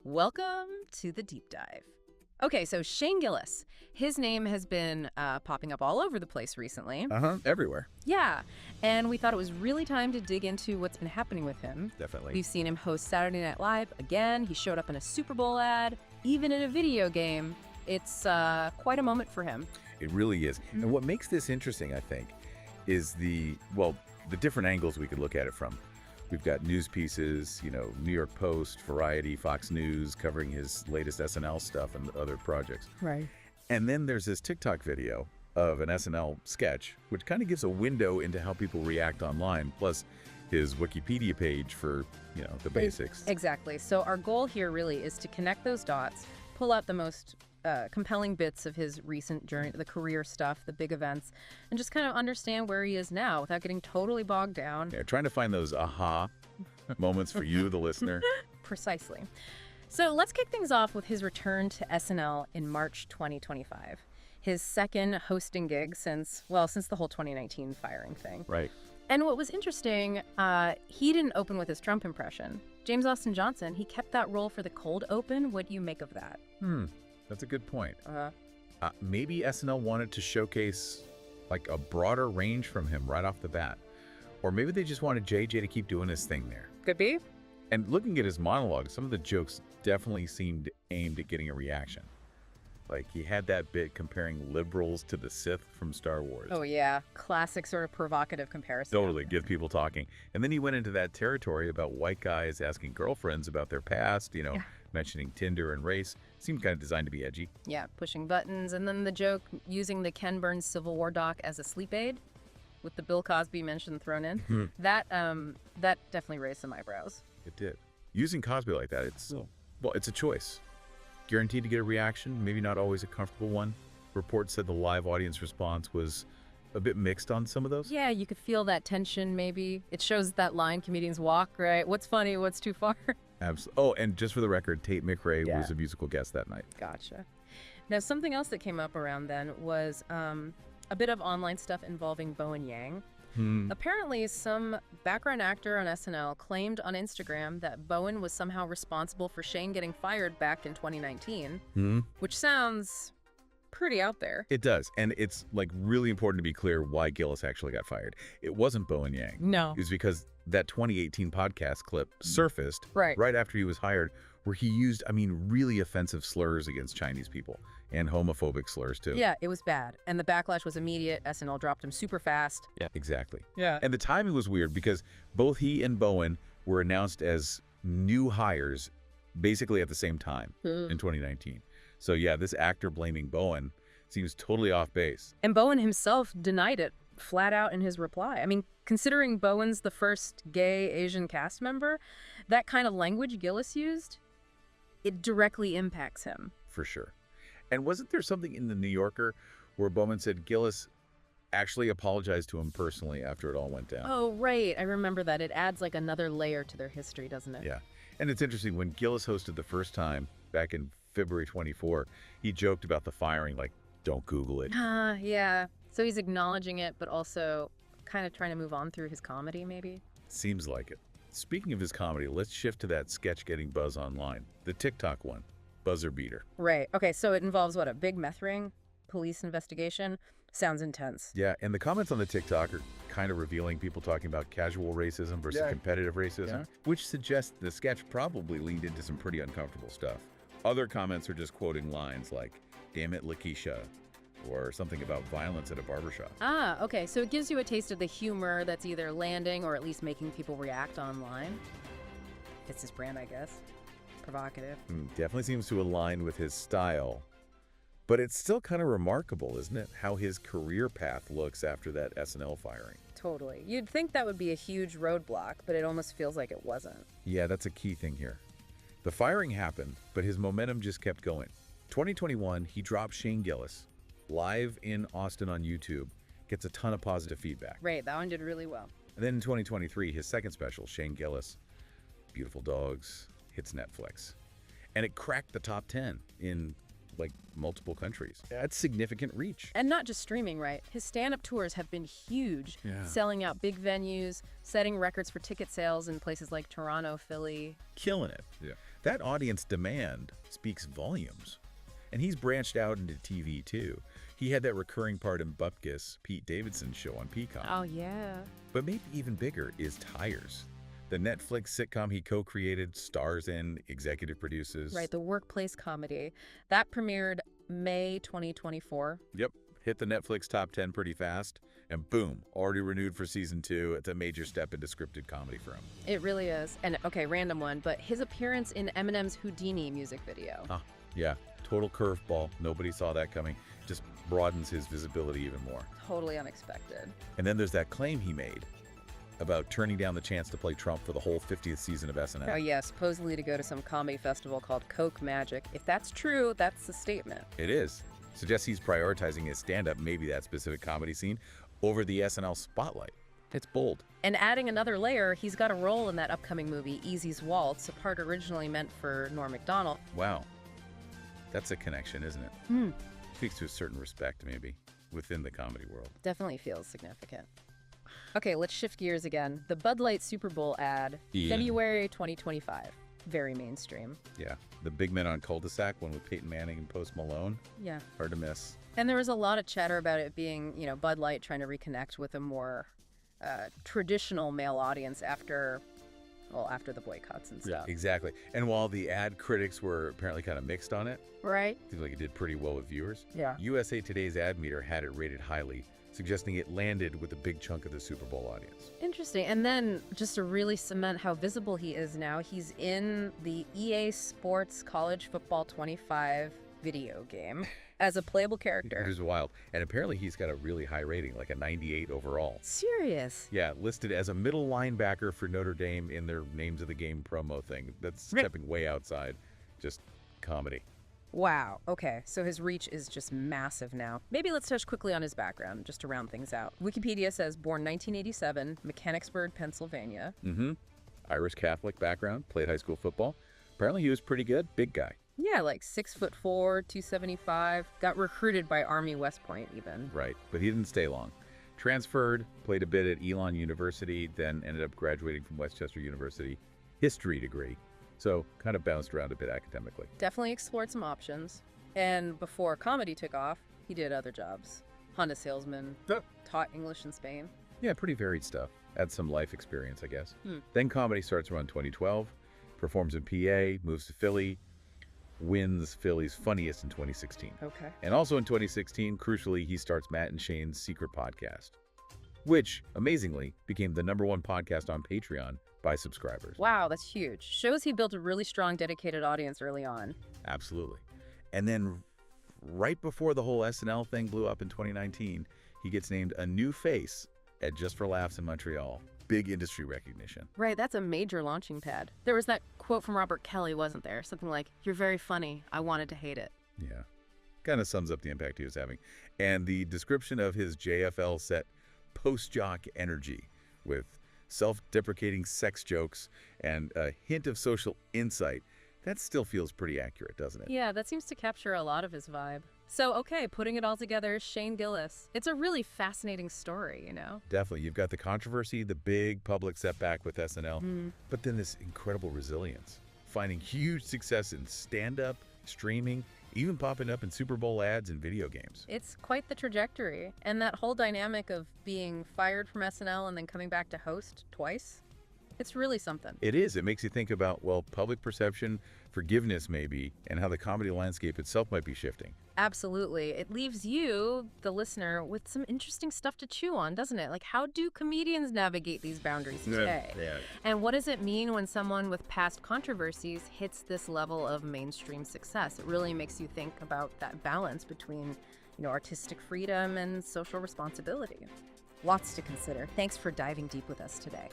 Welcome to the deep dive. Okay, so Shane Gillis, his name has been popping up all over the place recently. Everywhere. Yeah, and we thought it was really time to dig into what's been happening with him. Definitely. We've seen him host Saturday Night Live again. He showed up in a Super Bowl ad, even in a video game. It's quite a moment for him. It really is. And what makes this interesting, I think, is the different angles we could look at it from. We've got news pieces, New York Post, Variety, Fox News, covering his latest SNL stuff and other projects. Right. And then there's this TikTok video of an SNL sketch, which kind of gives a window into how people react online, plus his Wikipedia page for, the basics. Exactly. So our goal here really is to connect those dots, pull out the most compelling bits of his recent journey, the career stuff, the big events, and just kind of understand where he is now without getting totally bogged down. Yeah, trying to find those aha moments for you, the listener. Precisely. So let's kick things off with his return to SNL in March 2025. His second hosting gig since the whole 2019 firing thing. Right. And what was interesting, he didn't open with his Trump impression. James Austin Johnson, he kept that role for the cold open. What do you make of that? That's a good point. Maybe SNL wanted to showcase like a broader range from him right off the bat. Or maybe they just wanted JJ to keep doing his thing there. Could be. And looking at his monologue, some of the jokes definitely seemed aimed at getting a reaction. Like he had that bit comparing liberals to the Sith from Star Wars. Oh, yeah. Classic sort of provocative comparison. Totally, get people talking. And then he went into that territory about white guys asking girlfriends about their past, mentioning Tinder and race. Seemed kind of designed to be edgy. Yeah, pushing buttons. And then the joke using the Ken Burns Civil War doc as a sleep aid with the Bill Cosby mention thrown in. That definitely raised some eyebrows. It did. Using Cosby like that, it's a choice. Guaranteed to get a reaction, maybe not always a comfortable one. Reports said the live audience response was a bit mixed on some of those. Yeah, you could feel that tension maybe. It shows that line comedians walk, right? What's funny, what's too far? Absolutely. Oh, and just for the record, Tate McRae was a musical guest that night. Gotcha. Now, something else that came up around then was a bit of online stuff involving Bowen Yang. Apparently, some background actor on SNL claimed on Instagram that Bowen was somehow responsible for Shane getting fired back in 2019, which sounds pretty out there. It does, and it's really important to be clear why Gillis actually got fired. It wasn't Bowen Yang. No. It was because that 2018 podcast clip surfaced right after he was hired, where he used, really offensive slurs against Chinese people and homophobic slurs too. Yeah, it was bad. And the backlash was immediate. SNL dropped him super fast. Yeah, exactly. Yeah. And the timing was weird because both he and Bowen were announced as new hires basically at the same time in 2019. So yeah, this actor blaming Bowen seems totally off base. And Bowen himself denied it flat out in his reply. Considering Bowen's the first gay Asian cast member, that kind of language Gillis used, it directly impacts him. For sure. And wasn't there something in the New Yorker where Bowman said Gillis actually apologized to him personally after it all went down? Oh, right. I remember that. It adds another layer to their history, doesn't it? Yeah. And it's interesting, when Gillis hosted the first time back in February 24, he joked about the firing, don't Google it. Yeah. So he's acknowledging it, but also kind of trying to move on through his comedy, maybe? Seems like it. Speaking of his comedy, let's shift to that sketch getting buzz online. The TikTok one. Buzzer beater. Right. Okay, so it involves a big meth ring, police investigation. Sounds intense. Yeah, and the comments on the TikTok are kind of revealing people talking about casual racism versus competitive racism, which suggests the sketch probably leaned into some pretty uncomfortable stuff. Other comments are just quoting lines like, "Damn it, Lakeisha," or something about violence at a barbershop. Okay, so it gives you a taste of the humor that's either landing or at least making people react online. It's his brand, I guess. Provocative. Definitely seems to align with his style. But it's still kind of remarkable, isn't it, how his career path looks after that SNL firing? Totally. You'd think that would be a huge roadblock, but it almost feels like it wasn't. Yeah, that's a key thing here. The firing happened, but his momentum just kept going. 2021, he dropped Shane Gillis live in Austin on YouTube, gets a ton of positive feedback. Right, that one did really well. And then in 2023, his second special, Shane Gillis, Beautiful Dogs, hits Netflix. And it cracked the top 10 in multiple countries. That's significant reach. And not just streaming, right? His stand-up tours have been huge, selling out big venues, setting records for ticket sales in places like Toronto, Philly. Killing it. Yeah. That audience demand speaks volumes. And he's branched out into TV, too. He had that recurring part in Bupkis, Pete Davidson's show on Peacock. Oh, yeah. But maybe even bigger is Tires, the Netflix sitcom he co-created, stars in, executive produces. Right, the workplace comedy. That premiered May 2024. Yep, hit the Netflix top 10 pretty fast, and boom, already renewed for season 2. It's a major step into scripted comedy for him. It really is. And, okay, random one, but his appearance in Eminem's Houdini music video. Ah, yeah, total curveball. Nobody saw that coming. Just broadens his visibility even more. Totally unexpected. And then there's that claim he made about turning down the chance to play Trump for the whole 50th season of SNL. Oh, yeah, supposedly to go to some comedy festival called Coke Magic. If that's true, that's the statement. It is. Suggests he's prioritizing his stand-up, maybe that specific comedy scene, over the SNL spotlight. It's bold. And adding another layer, he's got a role in that upcoming movie, Easy's Waltz, a part originally meant for Norm Macdonald. Wow. That's a connection, isn't it? Speaks to a certain respect, maybe, within the comedy world. Definitely feels significant. Okay, let's shift gears again. The Bud Light Super Bowl ad, February 2025. Very mainstream. Yeah. The Big Men on Cul-de-sac, one with Peyton Manning and Post Malone. Yeah. Hard to miss. And there was a lot of chatter about it being, Bud Light trying to reconnect with a more traditional male audience after the boycotts and stuff. Yeah, exactly. And while the ad critics were apparently kind of mixed on it, right? seems like it did pretty well with viewers. Yeah. USA Today's ad meter had it rated highly, suggesting it landed with a big chunk of the Super Bowl audience. Interesting. And then just to really cement how visible he is now, he's in the EA Sports College Football 25 video game as a playable character. It is wild. And apparently he's got a really high rating, like a 98 overall. Serious? Yeah, listed as a middle linebacker for Notre Dame in their names of the game promo thing. That's stepping way outside just comedy. Wow. Okay, so his reach is just massive now. Maybe let's touch quickly on his background, just to round things out. Wikipedia says born 1987, Mechanicsburg, Pennsylvania. Irish Catholic background, played high school football. Apparently he was pretty good, big guy. Yeah, like 6'4", 275. Got recruited by Army West Point even. Right, but he didn't stay long. Transferred, played a bit at Elon University, then ended up graduating from Westchester University, history degree. So kind of bounced around a bit academically. Definitely explored some options. And before comedy took off, he did other jobs. Honda salesman, taught English in Spain. Yeah, pretty varied stuff. Had some life experience, I guess. Then comedy starts around 2012, performs in PA, moves to Philly, wins Philly's Funniest in 2016. Okay. And also in 2016, crucially, he starts Matt and Shane's Secret Podcast, which, amazingly, became the #1 podcast on Patreon by subscribers. Wow, that's huge. Shows he built a really strong, dedicated audience early on. Absolutely. And then right before the whole SNL thing blew up in 2019, he gets named a new face at Just for Laughs in Montreal. Big industry recognition. Right, that's a major launching pad. There was that quote from Robert Kelly, wasn't there? Something like, "You're very funny. I wanted to hate it." Yeah. Kind of sums up the impact he was having. And the description of his JFL set post-jock energy with self-deprecating sex jokes and a hint of social insight, that still feels pretty accurate, doesn't it? Yeah, that seems to capture a lot of his vibe. So, okay, putting it all together, Shane Gillis. It's a really fascinating story, Definitely. You've got the controversy, the big public setback with SNL, but then this incredible resilience, finding huge success in stand-up, streaming, even popping up in Super Bowl ads and video games. It's quite the trajectory. And that whole dynamic of being fired from SNL and then coming back to host twice, it's really something. It is. It makes you think about, well, public perception, forgiveness maybe, and how the comedy landscape itself might be shifting. Absolutely. It leaves you, the listener, with some interesting stuff to chew on, doesn't it? Like, how do comedians navigate these boundaries today? Yeah. And what does it mean when someone with past controversies hits this level of mainstream success? It really makes you think about that balance between, artistic freedom and social responsibility. Lots to consider. Thanks for diving deep with us today.